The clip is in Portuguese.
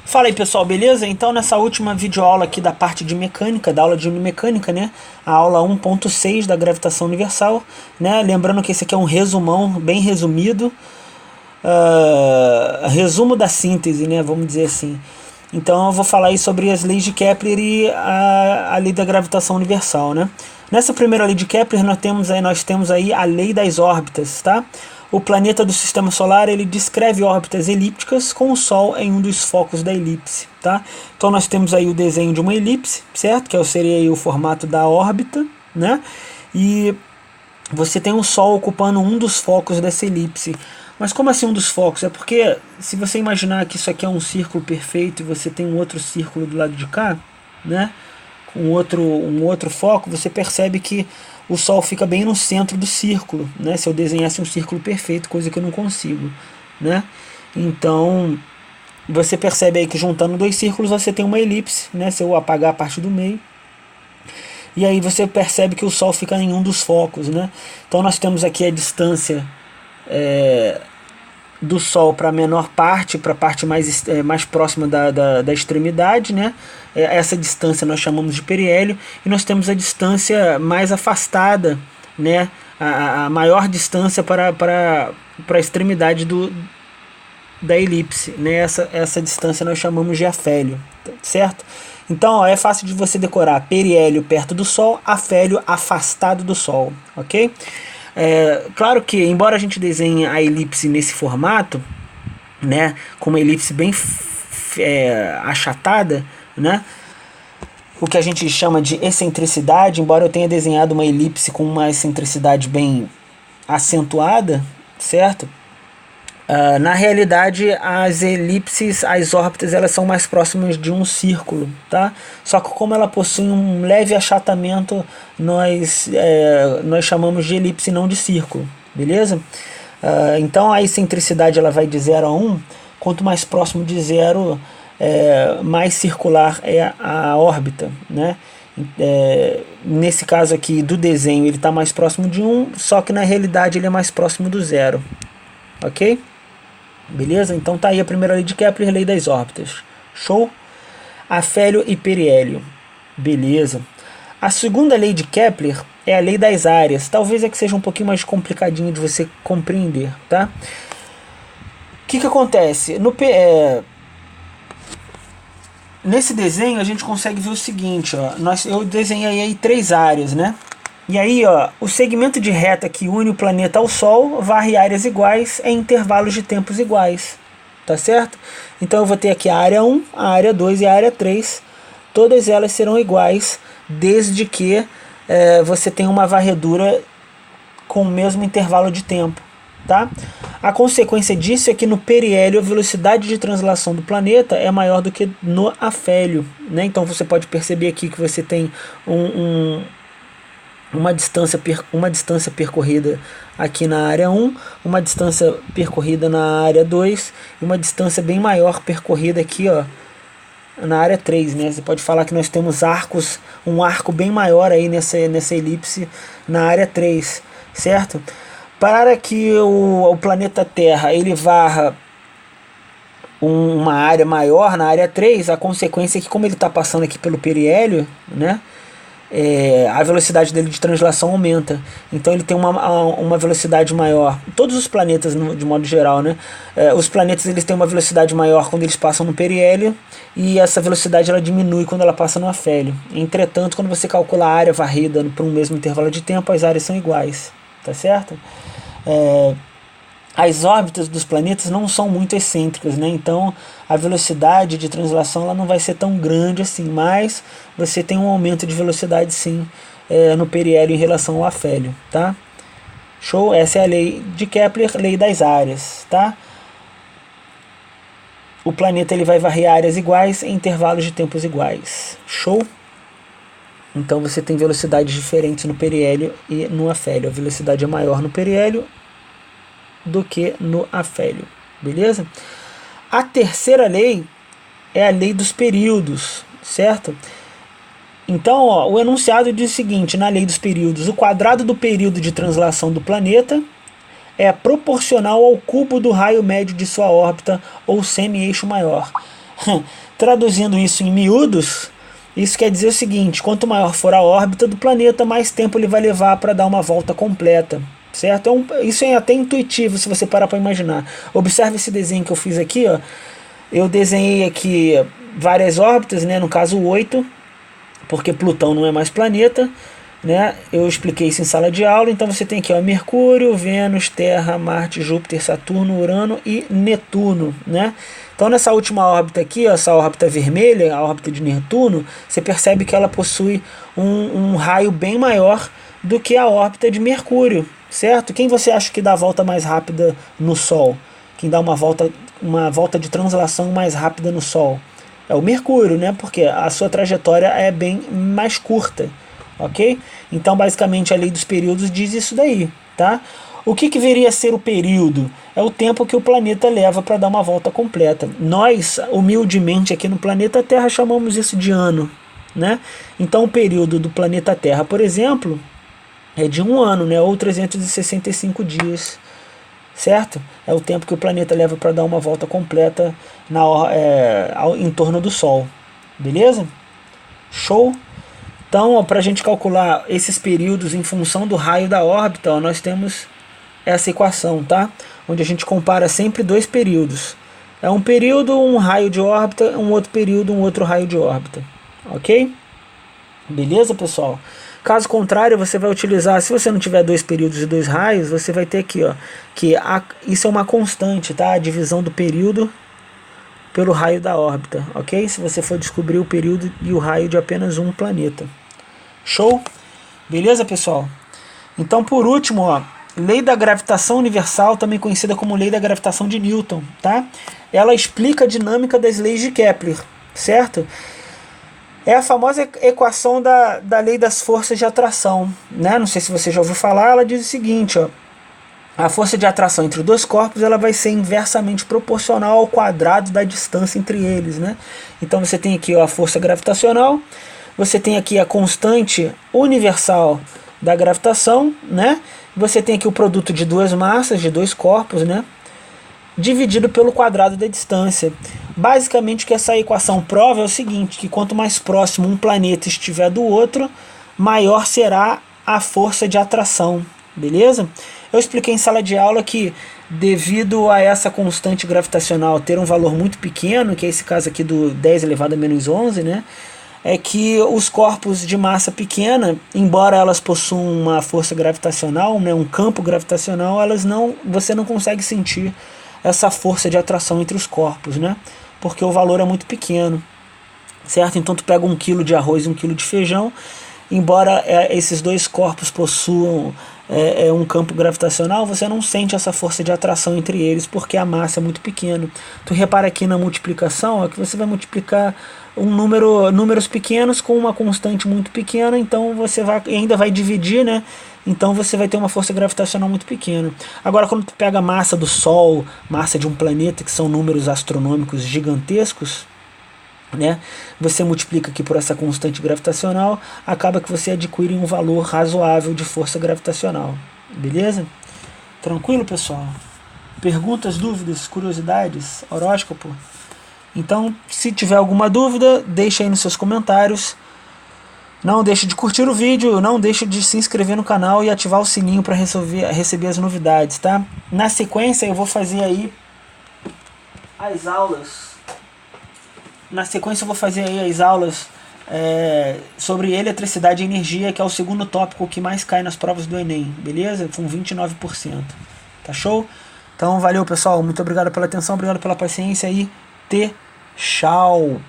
Fala aí pessoal, beleza? Então nessa última videoaula aqui da parte de mecânica, da aula de mecânica, né? A aula 1.6 da gravitação universal, né? Lembrando que esse aqui é um resumão, bem resumido, resumo da síntese, né? Vamos dizer assim. Então eu vou falar aí sobre as leis de Kepler e a lei da gravitação universal, né? Nessa primeira lei de Kepler nós temos aí a lei das órbitas, tá? O planeta do Sistema Solar ele descreve órbitas elípticas com o Sol em um dos focos da elipse, tá? Então nós temos aí o desenho de uma elipse, certo? Que seria aí o formato da órbita, né? E você tem o Sol ocupando um dos focos dessa elipse. Mas como assim um dos focos? É porque se você imaginar que isso aqui é um círculo perfeito e você tem um outro círculo do lado de cá, né? Um outro foco, você percebe que o Sol fica bem no centro do círculo, né? Se eu desenhasse um círculo perfeito, coisa que eu não consigo, né? Então, você percebe aí que juntando dois círculos você tem uma elipse, né? Se eu apagar a parte do meio. E aí você percebe que o Sol fica em um dos focos, né? Então nós temos aqui a distância do Sol para a menor parte, para a parte mais próxima da extremidade, né? Essa distância nós chamamos de periélio, e nós temos a distância mais afastada, né? A maior distância para a extremidade da elipse, né? Essa distância nós chamamos de afélio, certo? Então ó, é fácil de você decorar: periélio perto do Sol, afélio afastado do Sol, ok? Claro que, embora a gente desenhe a elipse nesse formato, né, com uma elipse bem achatada, né, o que a gente chama de excentricidade, embora eu tenha desenhado uma elipse com uma excentricidade bem acentuada, certo? Na realidade, as elipses, as órbitas, elas são mais próximas de um círculo, tá? Só que como ela possui um leve achatamento, nós chamamos de elipse, não de círculo, beleza? Então a excentricidade ela vai de 0 a 1, quanto mais próximo de 0, mais circular é a órbita, né? Nesse caso aqui do desenho ele está mais próximo de 1, só que na realidade ele é mais próximo do 0, ok? Beleza? Então tá aí a primeira lei de Kepler, lei das órbitas. Show? Afélio e periélio. Beleza. A segunda lei de Kepler é a lei das áreas. Talvez é que seja um pouquinho mais complicadinho de você compreender, tá? O que acontece? Nesse desenho a gente consegue ver o seguinte, ó. Eu desenhei aí 3 áreas, né? E aí, ó, o segmento de reta que une o planeta ao Sol varre áreas iguais em intervalos de tempos iguais, tá certo? Então eu vou ter aqui a área 1, a área 2 e a área 3. Todas elas serão iguais, desde que você tenha uma varredura com o mesmo intervalo de tempo, tá? A consequência disso é que no periélio a velocidade de translação do planeta é maior do que no afélio, né? Então você pode perceber aqui que você tem uma distância percorrida aqui na área 1, uma distância percorrida na área 2 e uma distância bem maior percorrida aqui, ó, na área 3, né? Você pode falar que nós temos um arco bem maior aí nessa elipse na área 3, certo? Para que o planeta Terra ele varra uma área maior na área 3, a consequência é que, como ele está passando aqui pelo periélio, né, a velocidade dele de translação aumenta. Então ele tem uma velocidade maior. Todos os planetas, de modo geral, né? Os planetas eles têm uma velocidade maior quando eles passam no periélio, e essa velocidade ela diminui quando ela passa no afélio. Entretanto, quando você calcula a área varrida por um mesmo intervalo de tempo, as áreas são iguais, tá certo? As órbitas dos planetas não são muito excêntricas, né? Então a velocidade de translação ela não vai ser tão grande assim, mas você tem um aumento de velocidade sim no periélio em relação ao afélio, tá? Show? Essa é a lei de Kepler, lei das áreas, tá? O planeta ele vai varrer áreas iguais em intervalos de tempos iguais. Show? Então você tem velocidades diferentes no periélio e no afélio. A velocidade é maior no periélio do que no afélio, beleza? A terceira lei é a lei dos períodos, certo? Então, ó, o enunciado diz o seguinte, na lei dos períodos: o quadrado do período de translação do planeta é proporcional ao cubo do raio médio de sua órbita ou semi-eixo maior. Traduzindo isso em miúdos, isso quer dizer o seguinte: quanto maior for a órbita do planeta, mais tempo ele vai levar para dar uma volta completa, certo? Isso é até intuitivo se você parar para imaginar. Observe esse desenho que eu fiz aqui, ó. Eu desenhei aqui várias órbitas, né? No caso 8, porque Plutão não é mais planeta, né? Eu expliquei isso em sala de aula. Então você tem aqui, ó, Mercúrio, Vênus, Terra, Marte, Júpiter, Saturno, Urano e Netuno, né? Então nessa última órbita aqui, ó, essa órbita vermelha, a órbita de Netuno, você percebe que ela possui um raio bem maior do que a órbita de Mercúrio, certo? Quem você acha que dá a volta mais rápida no Sol? Quem dá uma volta de translação mais rápida no Sol? É o Mercúrio, né? Porque a sua trajetória é bem mais curta, ok? Então basicamente a lei dos períodos diz isso daí, tá? O que viria a ser o período? É o tempo que o planeta leva para dar uma volta completa. Nós, humildemente aqui no planeta Terra, chamamos isso de ano, né? Então o período do planeta Terra, por exemplo, é de um ano, né? Ou 365 dias, certo? É o tempo que o planeta leva para dar uma volta completa em torno do Sol, beleza? Show? Então, para a gente calcular esses períodos em função do raio da órbita, ó, nós temos essa equação, tá? Onde a gente compara sempre dois períodos. É um período, um raio de órbita, um outro período, um outro raio de órbita. Ok? Beleza, pessoal? Caso contrário, você vai utilizar, se você não tiver dois períodos e dois raios, você vai ter aqui, ó, isso é uma constante, tá? A divisão do período pelo raio da órbita, ok? Se você for descobrir o período e o raio de apenas um planeta. Show? Beleza, pessoal? Então, por último, ó, lei da gravitação universal, também conhecida como lei da gravitação de Newton, tá? Ela explica a dinâmica das leis de Kepler, certo? É a famosa equação da lei das forças de atração, né? Não sei se você já ouviu falar, ela diz o seguinte, ó: a força de atração entre dois corpos ela vai ser inversamente proporcional ao quadrado da distância entre eles, né? Então você tem aqui, ó, a força gravitacional, você tem aqui a constante universal da gravitação, né? Você tem aqui o produto de duas massas, de dois corpos, né? Dividido pelo quadrado da distância. Basicamente o que essa equação prova é o seguinte, que quanto mais próximo um planeta estiver do outro, maior será a força de atração, beleza? Eu expliquei em sala de aula que devido a essa constante gravitacional ter um valor muito pequeno, que é esse caso aqui do 10 elevado a menos 11, né? É que os corpos de massa pequena, embora elas possuam uma força gravitacional, né, um campo gravitacional, você não consegue sentir essa força de atração entre os corpos, né? Porque o valor é muito pequeno, certo? Então tu pega 1 quilo de arroz e 1 quilo de feijão, embora esses dois corpos possuam um campo gravitacional, você não sente essa força de atração entre eles, porque a massa é muito pequena. Tu repara aqui na multiplicação, ó, que você vai multiplicar números pequenos com uma constante muito pequena, então você ainda vai dividir, né? Então você vai ter uma força gravitacional muito pequena. Agora, quando tu pega a massa do Sol, massa de um planeta, que são números astronômicos gigantescos, né? Você multiplica aqui por essa constante gravitacional, acaba que você adquire um valor razoável de força gravitacional. Beleza? Tranquilo, pessoal? Perguntas, dúvidas, curiosidades, horóscopo? Então, se tiver alguma dúvida, deixa aí nos seus comentários. Não deixe de curtir o vídeo, não deixe de se inscrever no canal e ativar o sininho para receber as novidades, tá? Na sequência eu vou fazer aí as aulas. Sobre eletricidade e energia, que é o segundo tópico que mais cai nas provas do Enem, beleza? Com 29%. Tá show? Então valeu, pessoal. Muito obrigado pela atenção, obrigado pela paciência e tchau!